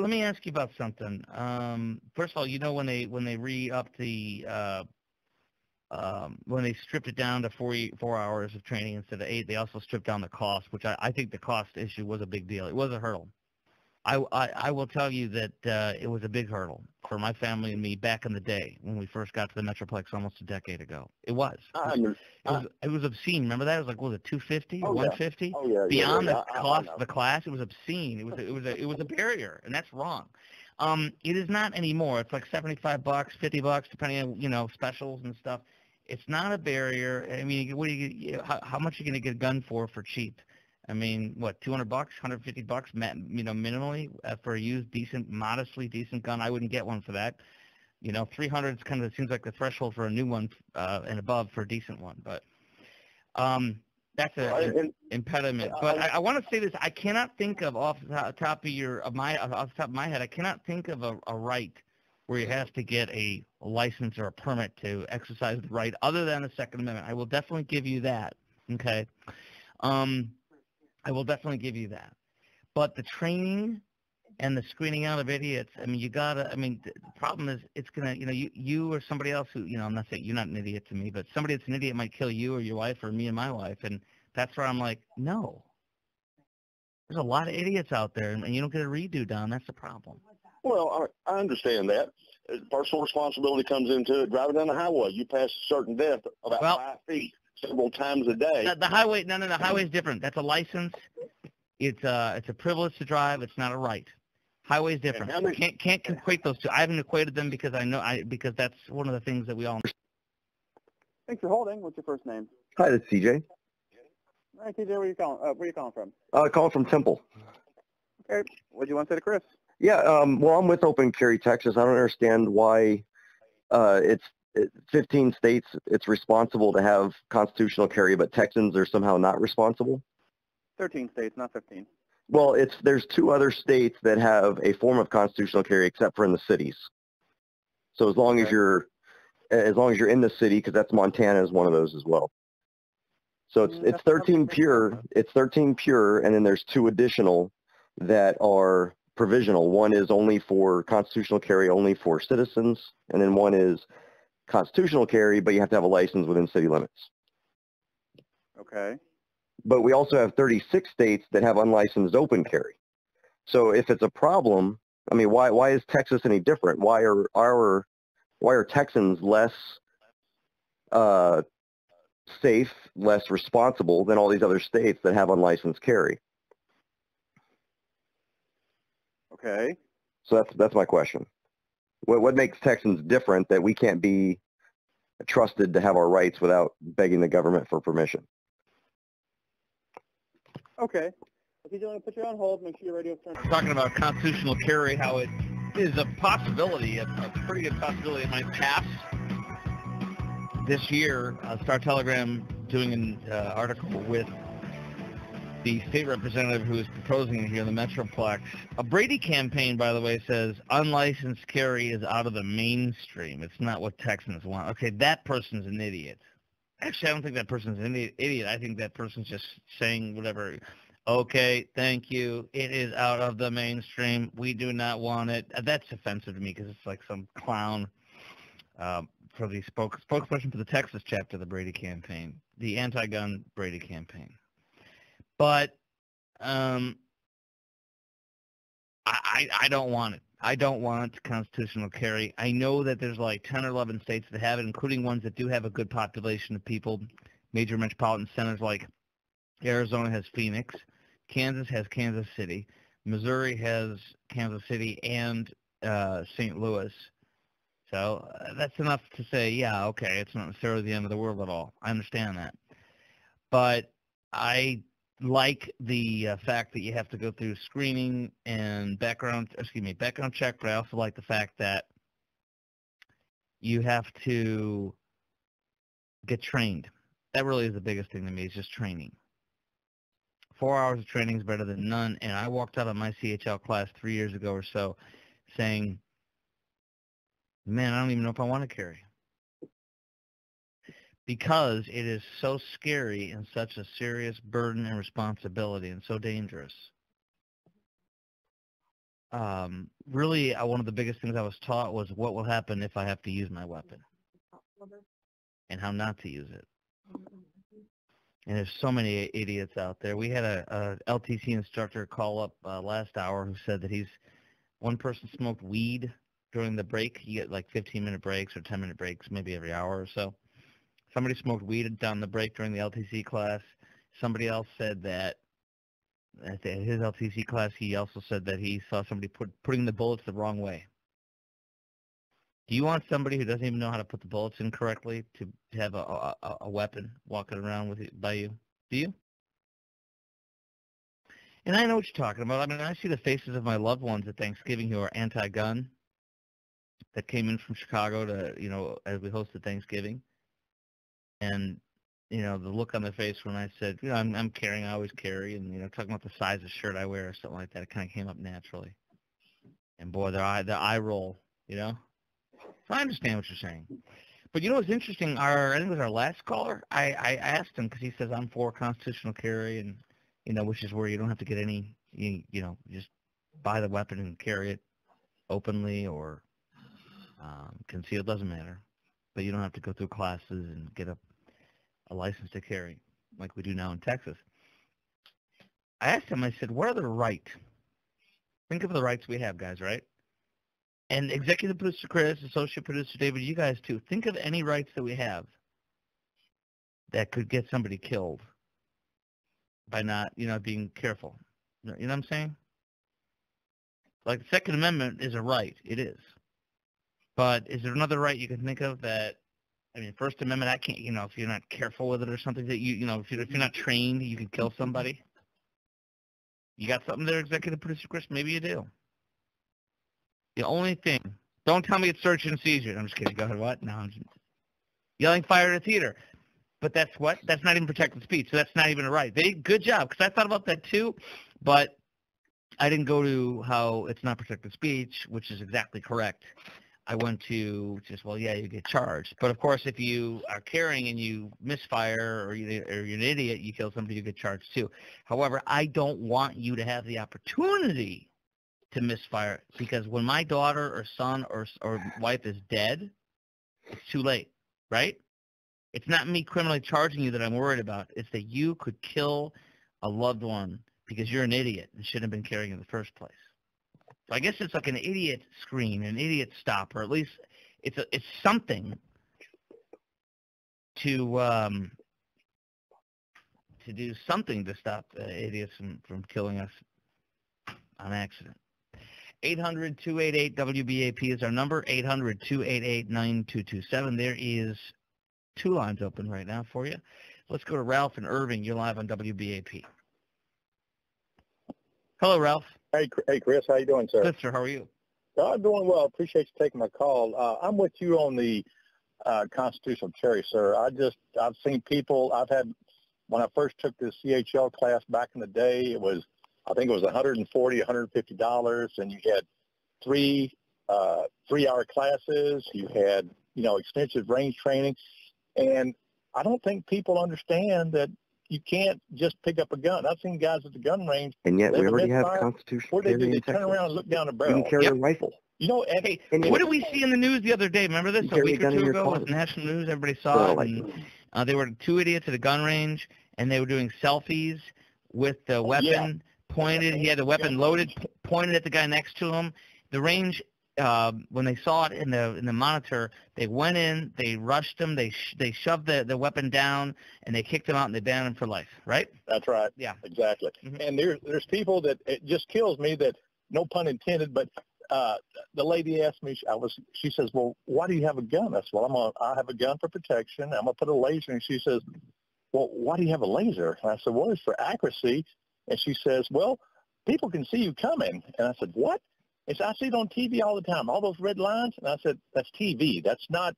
let me ask you about something. First of all, you know when they re-upped the when they stripped it down to 4 hours of training instead of 8, they also stripped down the cost, which I think the cost issue was a big deal. It was a hurdle. I will tell you that it was a big hurdle for my family and me back in the day when we first got to the Metroplex almost a decade ago. It was. It was obscene. Remember that? It was like, what was it, $250, $150? Oh, yeah. Beyond the cost of the class, it was obscene. It was a barrier, and that's wrong. It is not anymore. It's like $75, $50, depending on specials and stuff. It's not a barrier. I mean, what do how much are you going to get a gun for cheap? I mean, what, $200, $150, minimally for a used, modestly decent gun? I wouldn't get one for that. 300 is kind of seems like the threshold for a new one and above for a decent one. But that's an impediment. But I want to say this: I cannot think of off the top of my head. I cannot think of a right where you have to get a license or a permit to exercise the right, other than the Second Amendment. I will definitely give you that. Okay. I will definitely give you that. But the training and the screening out of idiots, I mean, the problem is it's going to, you or somebody else who, I'm not saying you're not an idiot to me, but somebody that's an idiot might kill you or your wife or me and my wife. And that's where I'm like, no. There's a lot of idiots out there, and you don't get a redo done. That's the problem. Well, I understand that. Personal responsibility comes into it. Driving down the highway, you pass a certain depth about 5 feet. Several times a day. The highway, no, the highway is different. That's a license. It's a privilege to drive. It's not a right. Highway is different. Can't equate those two. I haven't equated them because because that's one of the things that we all. Thanks for holding. What's your first name? Hi, this is CJ. All right, CJ, where are you calling from? Calling from Temple. Okay. What do you want to say to Chris? Yeah. Well, I'm with Open Carry Texas. I don't understand why it's 15 states, it's responsible to have constitutional carry, but Texans are somehow not responsible? 13 states, not 15. Well, there's 2 other states that have a form of constitutional carry, except for in the cities. So as long as you're in the city, because that's Montana is one of those as well. So it's 13 pure. It's 13 pure, and then there's 2 additional that are provisional. One is only for constitutional carry, only for citizens, and then one is constitutional carry, but you have to have a license within city limits. Okay. But we also have 36 states that have unlicensed open carry. So if it's a problem, I mean, why is Texas any different? Why are Texans less safe, less responsible than all these other states that have unlicensed carry? Okay. So that's my question. What makes Texans different that we can't be trusted to have our rights without begging the government for permission? Okay. If you don't want to put you on hold, make sure your radio's turned. Talking about constitutional carry, how it is a possibility, a pretty good possibility it might pass this year. Star Telegram doing an article with the state representative who is proposing it here in the Metroplex. A Brady campaign, by the way, says unlicensed carry is out of the mainstream. It's not what Texans want. Okay, that person's an idiot. Actually, I don't think that person's an idiot. I think that person's just saying whatever. Okay, thank you. It is out of the mainstream. We do not want it. That's offensive to me because it's like some clown for the spokesperson for the Texas chapter of the Brady campaign, the anti-gun Brady campaign. But I don't want it. I don't want constitutional carry. I know that there's like 10 or 11 states that have it, including ones that do have a good population of people. Major metropolitan centers like Arizona has Phoenix. Kansas has Kansas City. Missouri has Kansas City and St. Louis. So that's enough to say, yeah, okay, it's not necessarily the end of the world at all. I understand that. But I like the fact that you have to go through screening and background check, but I also like the fact that you have to get trained. That really is the biggest thing to me, is just training. 4 hours of training is better than none, and I walked out of my CHL class 3 years ago or so saying, man, I don't even know if I want to carry. Because it is so scary and such a serious burden and responsibility and so dangerous. really, one of the biggest things I was taught was what will happen if I have to use my weapon and how not to use it. And there's so many idiots out there. We had a LTC instructor call up last hour who said that one person smoked weed during the break. You get like 15-minute breaks or 10-minute breaks maybe every hour or so. Somebody smoked weed down the break during the LTC class. Somebody else said that at his LTC class, he also said that he saw somebody putting the bullets the wrong way. Do you want somebody who doesn't even know how to put the bullets in correctly to have a weapon walking around by you? Do you? And I know what you're talking about. I mean, I see the faces of my loved ones at Thanksgiving who are anti-gun that came in from Chicago to, as we hosted Thanksgiving. And, the look on their face when I said, I'm carrying, I always carry, and, talking about the size of shirt I wear or something like that, it kind of came up naturally. And, boy, their eye roll, So I understand what you're saying. But what's interesting? I think it was our last caller. I asked him because he says I'm for constitutional carry, and which is where you don't have to get any, just buy the weapon and carry it openly or concealed. Doesn't matter. But you don't have to go through classes and get a license to carry like we do now in Texas. I asked him. I said, "What are the rights? Think of the rights we have, guys. Right?" And Executive Producer Chris, Associate Producer David, you guys too, think of any rights that we have that could get somebody killed by not, being careful. You know what I'm saying? Like the Second Amendment is a right. It is. But is there another right you can think of that, First Amendment, I can't, if you're not careful with it or something that if you're not trained, you can kill somebody? You got something there, Executive Producer Chris? Maybe you do. The only thing, don't tell me it's search and seizure. I'm just kidding. Go ahead. What? No, I'm just yelling fire at a theater. But that's what? That's not even protected speech. So that's not even a right. Good job, because I thought about that too, but I didn't go to how it's not protected speech, which is exactly correct. I went to just, you get charged. But, of course, if you are carrying and you misfire or you're an idiot, you kill somebody, you get charged too. However, I don't want you to have the opportunity to misfire, because when my daughter or son or wife is dead, it's too late, right? It's not me criminally charging you that I'm worried about. It's that you could kill a loved one because you're an idiot and shouldn't have been carrying in the first place. So I guess it's like an idiot screen, an idiot stop, or at least it's something to do something to stop idiots from killing us on accident. 800-288-WBAP is our number, 800-288-9227. There is 2 lines open right now for you. Let's go to Ralph in Irving. You're live on WBAP. Hello, Ralph. Hey, Chris. How you doing, sir? Good, sir. How are you? I'm doing well. Appreciate you taking my call. I'm with you on the constitutional carry, sir. I've seen people. When I first took the CHL class back in the day, I think it was $140, $150, and you had 3 3-hour classes. You had, extensive range training, and I don't think people understand that you can't just pick up a gun. I've seen guys at the gun range. And yet we already have constitutional carry in Texas. They turn around and look down the barrel. You can carry a rifle. Hey, what did we see in the news the other day? Remember this? A week or 2 ago, it was national news. Everybody saw it. And, they were 2 idiots at a gun range, and they were doing selfies with the weapon pointed. He had the weapon loaded, pointed at the guy next to him. The range, when they saw it in the monitor, they went in, they rushed him, they shoved the weapon down, and they kicked him out, and they banned him for life. Right? That's right. Yeah. Exactly. Mm-hmm. And there's people that it just kills me that, no pun intended, but the lady asked me, she says, well, why do you have a gun? I said, well, I have a gun for protection. I'm going to put a laser. And she says, well, why do you have a laser? And I said, well, it's for accuracy. And she says, well, people can see you coming. And I said, what? And so I see it on TV all the time, all those red lines. And I said, that's TV. That's not,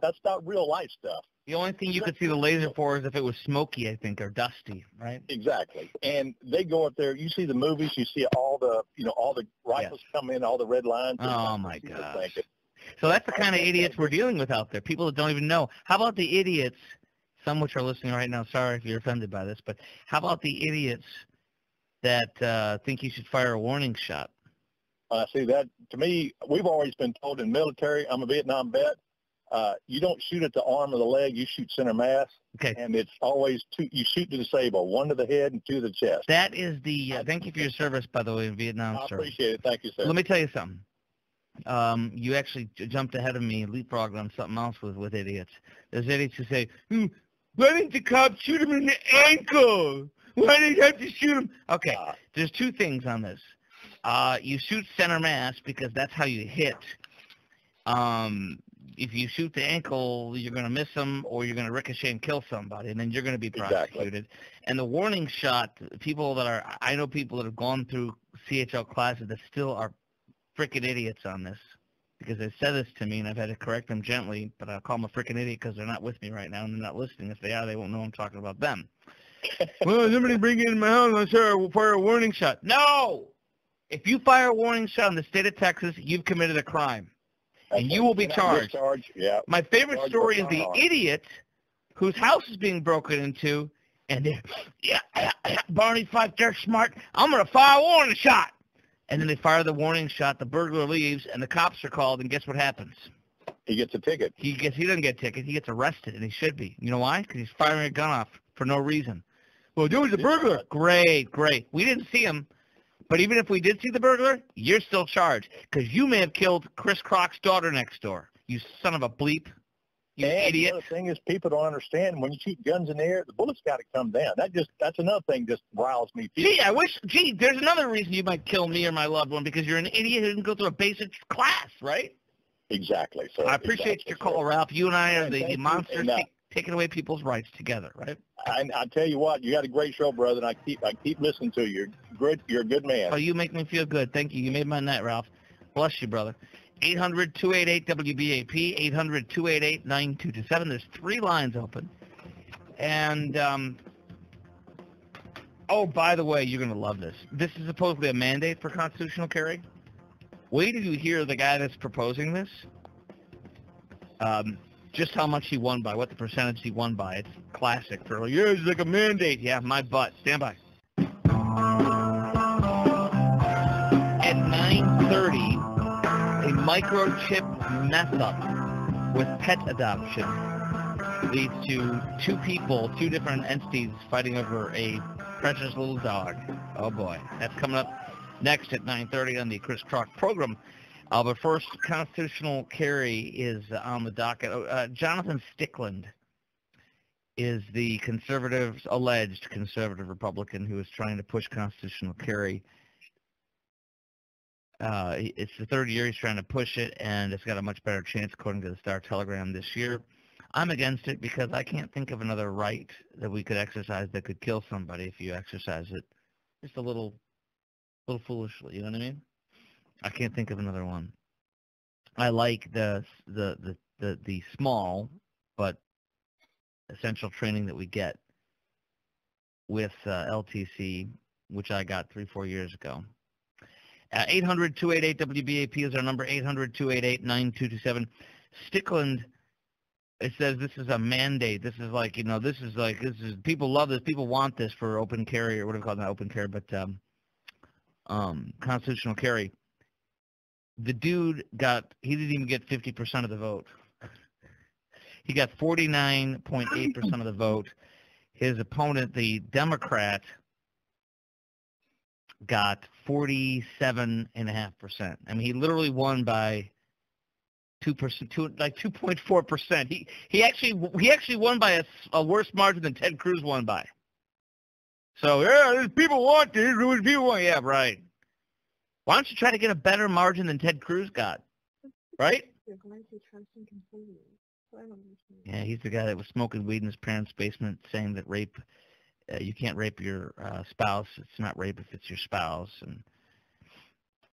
that's not real life stuff. The only thing you could see the laser for is if it was smoky, I think, or dusty, right? Exactly. And they go up there. You see the movies. You see all the rifles come in, all the red lines. Oh, my gosh. So that's the kind of idiots we're dealing with out there, people that don't even know. How about the idiots, some which are listening right now, sorry if you're offended by this, but how about the idiots that think you should fire a warning shot. See, that, to me, we've always been told in military, I'm a Vietnam vet, you don't shoot at the arm or the leg, you shoot center mass. Okay. And it's always two, you shoot to disable, one to the head and two to the chest. That is the, thank you for your service, by the way, in Vietnam, I sir. appreciate it. Thank you, sir. Let me tell you something. You actually jumped ahead of me, leapfrogged on something else with idiots. There's idiots who say, why didn't the cop shoot him in the ankle? Why did he have to shoot him? Okay, there's two things on this. You shoot center mass because that's how you hit. If you shoot the ankle, you're going to miss them or you're going to ricochet and kill somebody, and then you're going to be prosecuted. Exactly. And the warning shot, I know people that have gone through CHL classes that still are freaking idiots on this because they said this to me, and I've had to correct them gently, but I'll call them a freaking idiot because they're not with me right now, and they're not listening. If they are, they won't know I'm talking about them. Well, somebody bring it in my house, I'm sure I'll fire a warning shot. No! If you fire a warning shot in the state of Texas, you've committed a crime, and you will be charged. Yeah. My favorite story is the idiot whose house is being broken into, and they're, Barney Fife, they're smart. I'm going to fire a warning shot. And then they fire the warning shot, the burglar leaves, and the cops are called, and guess what happens? He gets a ticket. He doesn't get a ticket. He gets arrested, and he should be. You know why? Because he's firing a gun off for no reason. Well, dude, was a burglar. Great. We didn't see him. But even if we did see the burglar, you're still charged because you may have killed Chris Krok's daughter next door. You son of a bleep. You idiot. The thing is, people don't understand when you shoot guns in the air, the bullets got to come down. That's another thing just riles me. There's another reason you might kill me or my loved one because you're an idiot who didn't go through a basic class, right? Exactly. So I appreciate your call, Ralph. You and I are the monsters taking away people's rights together, right? I tell you what, you got a great show, brother, and I keep listening to you. You're a good man. Oh, you make me feel good. Thank you. You made my night, Ralph. Bless you, brother. 800-288-WBAP, 800-288-9227. There's 3 lines open. And, oh, by the way, you're going to love this. This is supposedly a mandate for constitutional carry. Wait till you hear the guy that's proposing this. Just how much he won by, what the percentage he won by. It's classic for, it's like a mandate. Yeah, my butt. Stand by. At 9:30, a microchip mess-up with pet adoption leads to 2 different entities fighting over a precious little dog. Oh, boy. That's coming up next at 9:30 on the Chris Krok program. But first, constitutional carry is on the docket. Jonathan Stickland is the alleged conservative Republican who is trying to push constitutional carry. It's the 3rd year he's trying to push it, and it's got a much better chance, according to the Star-Telegram this year. I'm against it because I can't think of another right that we could exercise that could kill somebody if you exercise it just a little foolishly. You know what I mean? I can't think of another one. I like the small but essential training that we get with LTC, which I got 3-4 years ago. 800-288-WBAP is our number, 800-288-9227. Stickland, it says this is a mandate. This is like, people love this. People want this for open carry, or what do we call it? Not open carry, but constitutional carry. The dude he didn't even get 50% of the vote. He got 49.8% of the vote. His opponent, the Democrat, got 47.5%. I mean, he literally won by 2%, like 2.4%. He actually won by a worse margin than Ted Cruz won by. So people want this. People want, yeah, right. Why don't you try to get a better margin than Ted Cruz got? Right? Yeah, he's the guy that was smoking weed in his parents' basement, saying that you can't rape your spouse. It's not rape if it's your spouse. And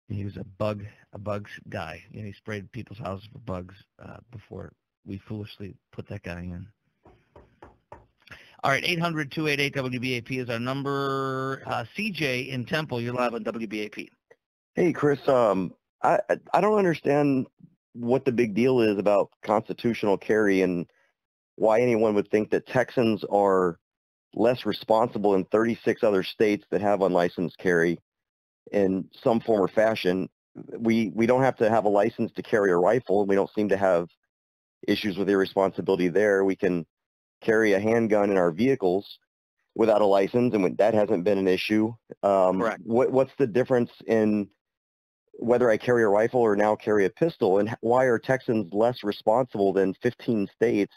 he was a bugs guy. He sprayed people's houses for bugs before we foolishly put that guy in. All right, 800-288-WBAP is our number. CJ in Temple, you're live on WBAP. Hey, Chris, I don't understand what the big deal is about constitutional carry and why anyone would think that Texans are less responsible than 36 other states that have unlicensed carry in some form or fashion. We don't have to have a license to carry a rifle. We don't seem to have issues with irresponsibility there. We can carry a handgun in our vehicles without a license, and that hasn't been an issue. Correct. What's the difference in whether I carry a rifle or now carry a pistol, and why are Texans less responsible than 15 states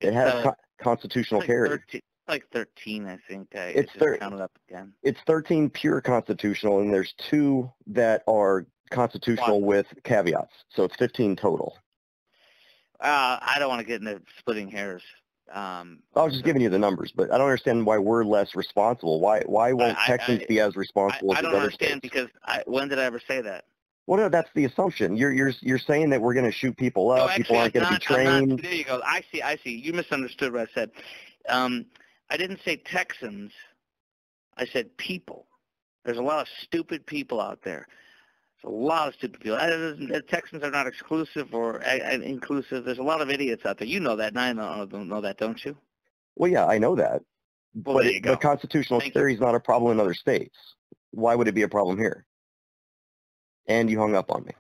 that have constitutional carry? 13, like 13, I think. It's just counted up again. It's 13 pure constitutional, and there's 2 that are constitutional with caveats. So it's 15 total. I don't want to get into splitting hairs. I was just giving you the numbers, but I don't understand why we're less responsible. Why won't Texans be as responsible as I other don't understand states? because when did I ever say that? Well, no, that's the assumption. You're saying that we're going to shoot people up. No, actually, people aren't going to be trained. There you go. I see. You misunderstood what I said. I didn't say Texans. I said people. There's a lot of stupid people out there. There's a lot of stupid people. Texans are not exclusive or inclusive. There's a lot of idiots out there. You know that, and I don't know that, don't you? Well, yeah, I know that. Well, there you go. But constitutional carry is not a problem in other states. Why would it be a problem here? And you hung up on me.